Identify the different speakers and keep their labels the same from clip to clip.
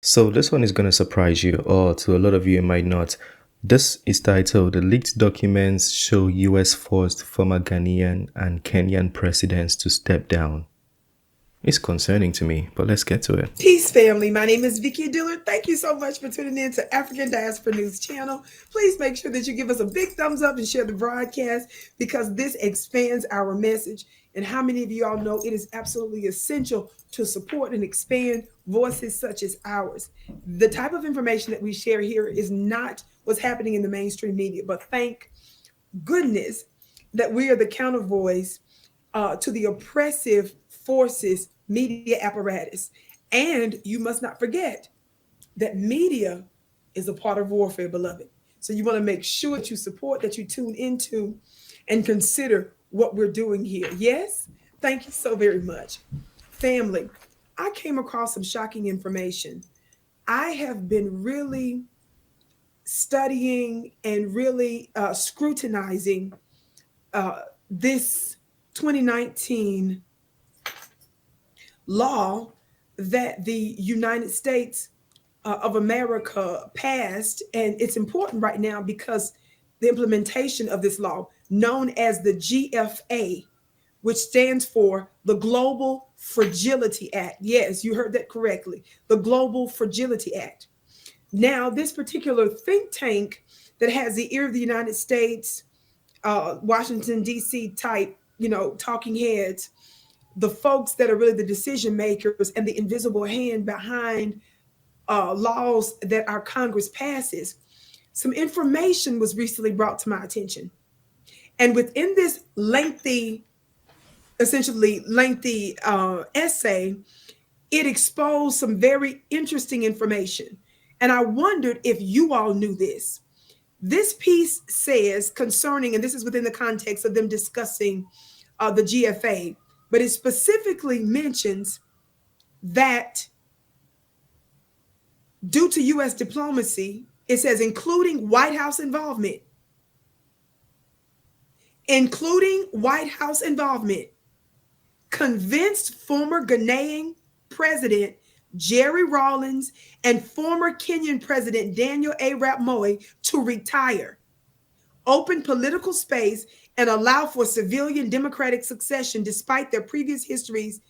Speaker 1: So this one is going to surprise you, or to a lot of you, it might not. This is titled "The Leaked Documents Show U.S. Forced Former Ghanaian and Kenyan Presidents to Step Down." It's concerning to me, but let's get to it.
Speaker 2: Peace, family. My name is Vicky Dillard. Thank you so much for tuning in to African Diaspora News Channel. Please make sure that you give us a big thumbs up and share the broadcast because this expands our message. And how many of you all know it is absolutely essential to support and expand voices such as ours? The type of information that we share here is not what's happening in the mainstream media, but thank goodness that we are the counter voice to the oppressive forces media apparatus. And you must not forget that media is a part of warfare, beloved. So you want to make sure that you support, that you tune into, and consider what we're doing here. Yes? Thank you so very much. Family, I came across some shocking information. I have been really studying and really scrutinizing this 2019 law that the United States of America passed. And it's important right now because the implementation of this law, known as the GFA, which stands for the Global Fragility Act. Yes, you heard that correctly. The Global Fragility Act. Now, this particular think tank that has the ear of the United States, Washington, D.C. type, talking heads, the folks that are really the decision makers and the invisible hand behind laws that our Congress passes, some information was recently brought to my attention. And within this essentially lengthy essay, it exposed some very interesting information. And I wondered if you all knew this. This piece says concerning, and this is within the context of them discussing the GFA, but it specifically mentions that due to U.S. diplomacy, it says including White House involvement, convinced former Ghanaian President Jerry Rawlings and former Kenyan President Daniel Arap Moi to retire, open political space, and allow for civilian democratic succession despite their previous histories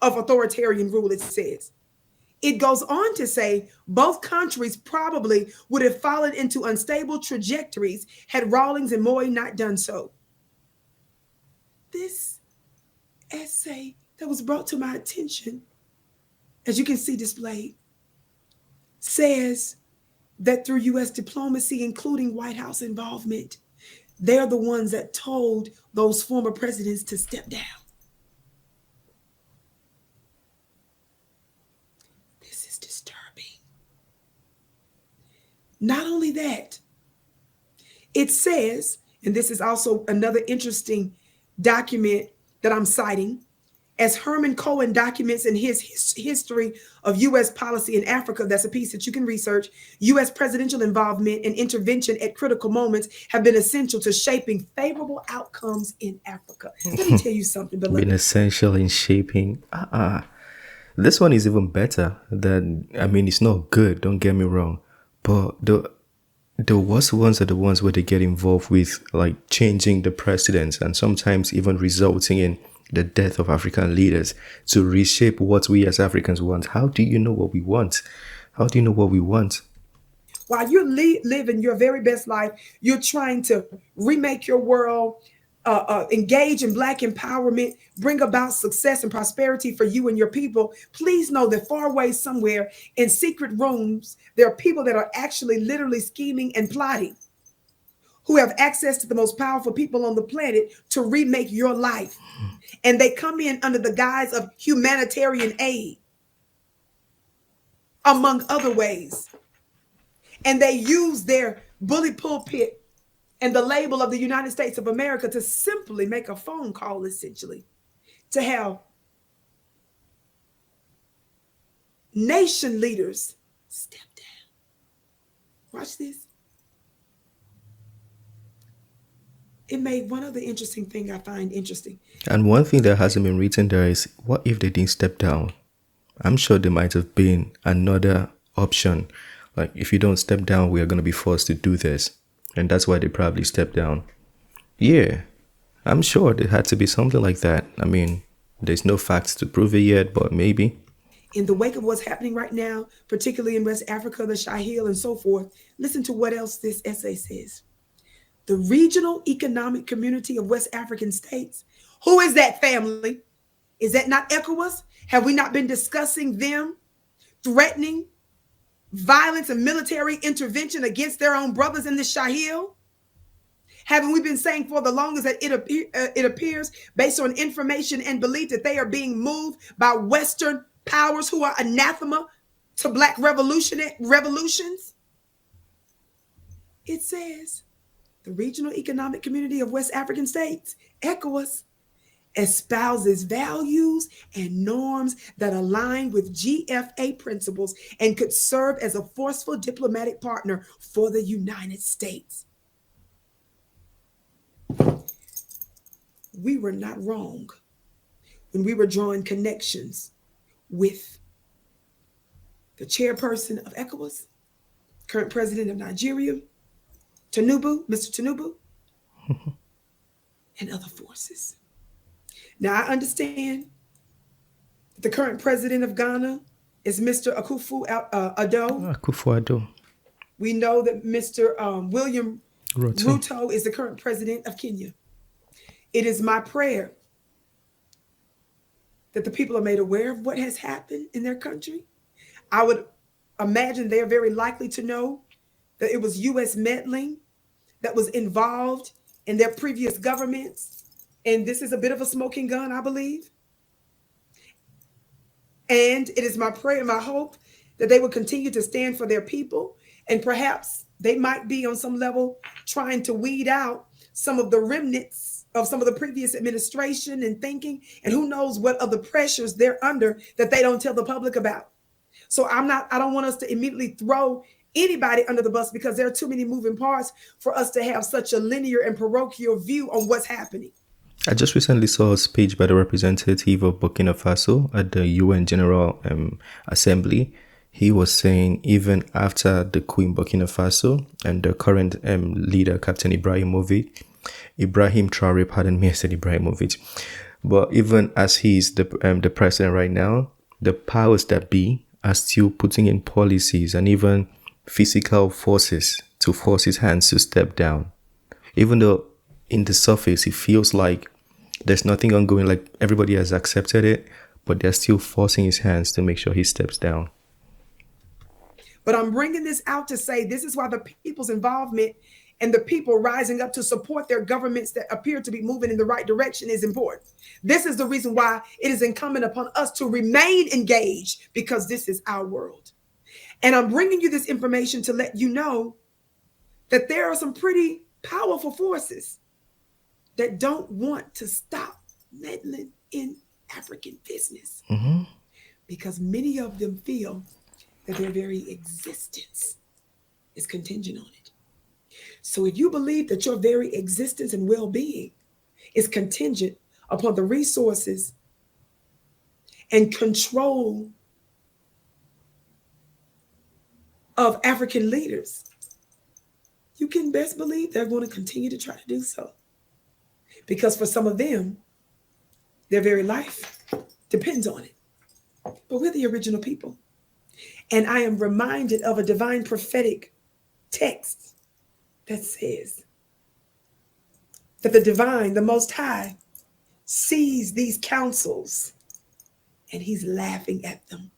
Speaker 2: of authoritarian rule, it says. It goes on to say both countries probably would have fallen into unstable trajectories had Rawlings and Moi not done so. This essay that was brought to my attention, as you can see displayed, says that through U.S. diplomacy, including White House involvement, they're the ones that told those former presidents to step down. This is disturbing. Not only that, it says, and this is also another interesting document that I'm citing, as Herman Cohen documents in his history of U.S. policy in Africa, that's a piece that you can research, U.S. presidential involvement and intervention at critical moments have been essential to shaping favorable outcomes in Africa. Let me tell you something, beloved.
Speaker 1: Been essential in shaping. This one is even better it's not good, don't get me wrong. But the worst ones are the ones where they get involved with like changing the precedents and sometimes even resulting in the death of African leaders to reshape what we as Africans want. How do you know what we want? How do you know what we want?
Speaker 2: While you're living your very best life, you're trying to remake your world, engage in Black empowerment, bring about success and prosperity for you and your people. Please know that far away somewhere in secret rooms, there are people that are actually literally scheming and plotting, who have access to the most powerful people on the planet to remake your life. And they come in under the guise of humanitarian aid, among other ways. And they use their bully pulpit and the label of the United States of America to simply make a phone call, essentially, to have nation leaders step down. Watch this. It made one other interesting thing I find interesting.
Speaker 1: And one thing that hasn't been written there is, what if they didn't step down? I'm sure there might have been another option. Like, if you don't step down, we are going to be forced to do this. And that's why they probably stepped down. Yeah, I'm sure there had to be something like that. I mean, there's no facts to prove it yet, but maybe.
Speaker 2: In the wake of what's happening right now, particularly in West Africa, the Sahel, and so forth, listen to what else this essay says. The regional economic community of West African states. Who is that, family? Is that not ECOWAS? Have we not been discussing them threatening violence and military intervention against their own brothers in the Sahel? Haven't we been saying for the longest that it appears, based on information and belief, that they are being moved by Western powers who are anathema to Black revolutions? It says the regional economic community of West African states, ECOWAS, espouses values and norms that align with GFA principles and could serve as a forceful diplomatic partner for the United States. We were not wrong when we were drawing connections with the chairperson of ECOWAS, current president of Nigeria, Mr. Tinubu, and other forces. Now, I understand that the current president of Ghana is Mr. Akufo-Addo.
Speaker 1: Akufo-Addo.
Speaker 2: We know that Mr. William
Speaker 1: Ruto.
Speaker 2: Ruto is the current president of Kenya. It is my prayer that the people are made aware of what has happened in their country. I would imagine they are very likely to know that it was U.S. meddling that was involved in their previous governments. And this is a bit of a smoking gun, I believe. And it is my prayer and my hope that they will continue to stand for their people. And perhaps they might be on some level trying to weed out some of the remnants of some of the previous administration and thinking, and who knows what other pressures they're under that they don't tell the public about. So I don't want us to immediately throw anybody under the bus, because there are too many moving parts for us to have such a linear and parochial view on what's happening.
Speaker 1: I just recently saw a speech by the representative of Burkina Faso at the UN General Assembly. He was saying even after the coup in Burkina Faso and the current leader, Captain Ibrahim Traore, pardon me, I said Ibrahimovic. But even as he's the president right now, the powers that be are still putting in policies and even physical forces to force his hands to step down. Even though in the surface, it feels like there's nothing ongoing, like everybody has accepted it, but they're still forcing his hands to make sure he steps down.
Speaker 2: But I'm bringing this out to say this is why the people's involvement and the people rising up to support their governments that appear to be moving in the right direction is important. This is the reason why it is incumbent upon us to remain engaged, because this is our world. And I'm bringing you this information to let you know that there are some pretty powerful forces that don't want to stop meddling in African business, because many of them feel that their very existence is contingent on it. So if you believe that your very existence and well-being is contingent upon the resources and control of African leaders, you can best believe they're going to continue to try to do so. Because for some of them, their very life depends on it. But we're the original people. And I am reminded of a divine prophetic text that says that the divine, the Most High, sees these councils and he's laughing at them.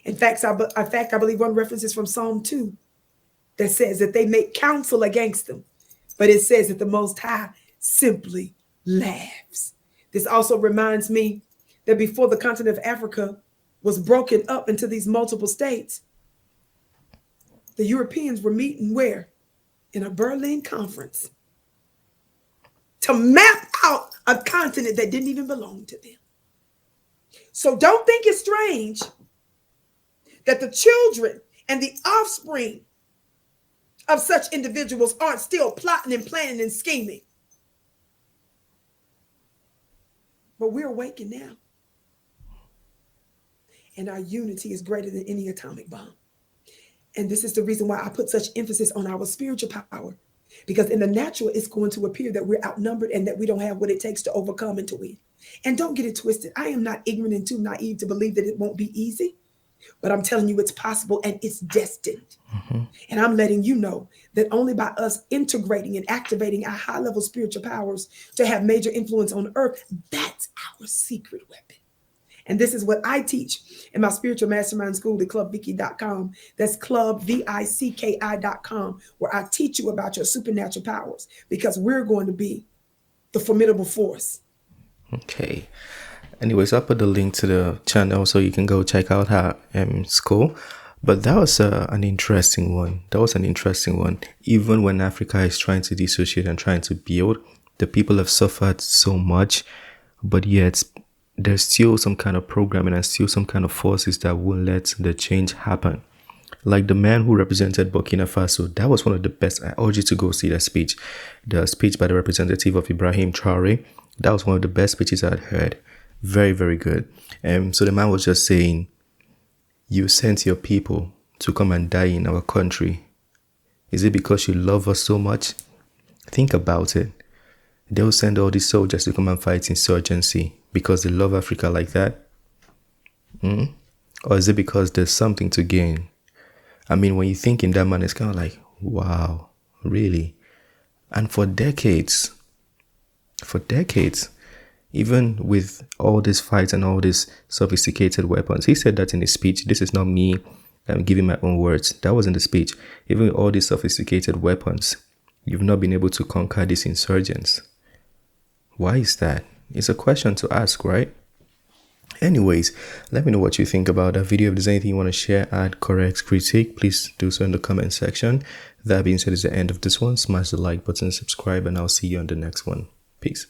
Speaker 2: In fact, I believe one reference is from Psalm 2 that says that they make counsel against them, but it says that the Most High simply laughs. This also reminds me that before the continent of Africa was broken up into these multiple states, the Europeans were meeting where? In a Berlin conference to map out a continent that didn't even belong to them. So don't think it's strange that the children and the offspring of such individuals aren't still plotting and planning and scheming. But we're awakened now. And our unity is greater than any atomic bomb. And this is the reason why I put such emphasis on our spiritual power. Because in the natural, it's going to appear that we're outnumbered and that we don't have what it takes to overcome and to win. And don't get it twisted. I am not ignorant and too naive to believe that it won't be easy. But I'm telling you, it's possible and it's destined.
Speaker 1: Mm-hmm.
Speaker 2: And I'm letting you know that only by us integrating and activating our high level spiritual powers to have major influence on earth, that's our secret weapon. And this is what I teach in my spiritual mastermind school at clubvicky.com. That's clubvicki.com, where I teach you about your supernatural powers, because we're going to be the formidable force.
Speaker 1: Okay. Anyways, I'll put the link to the channel so you can go check out her school. But that was an interesting one. Even when Africa is trying to dissociate and trying to build, the people have suffered so much, but yet there's still some kind of programming and still some kind of forces that won't let the change happen. Like the man who represented Burkina Faso, that was one of the best. I urge you to go see that speech. The speech by the representative of Ibrahim Traore, that was one of the best speeches I'd heard. Very, very good. So the man was just saying, you sent your people to come and die in our country. Is it because you love us so much? Think about it. They'll send all these soldiers to come and fight insurgency because they love Africa like that? Or is it because there's something to gain? I mean, when you think in that manner, it's kind of like, wow, really? And for decades, even with all these fights and all these sophisticated weapons, he said that in his speech. This is not me giving my own words. That was in the speech. Even with all these sophisticated weapons, you've not been able to conquer these insurgents. Why is that? It's a question to ask, right? Anyways, let me know what you think about that video. If there's anything you want to share, add, correct, critique, please do so in the comment section. That being said, is the end of this one. Smash the like button, subscribe, and I'll see you on the next one. Peace.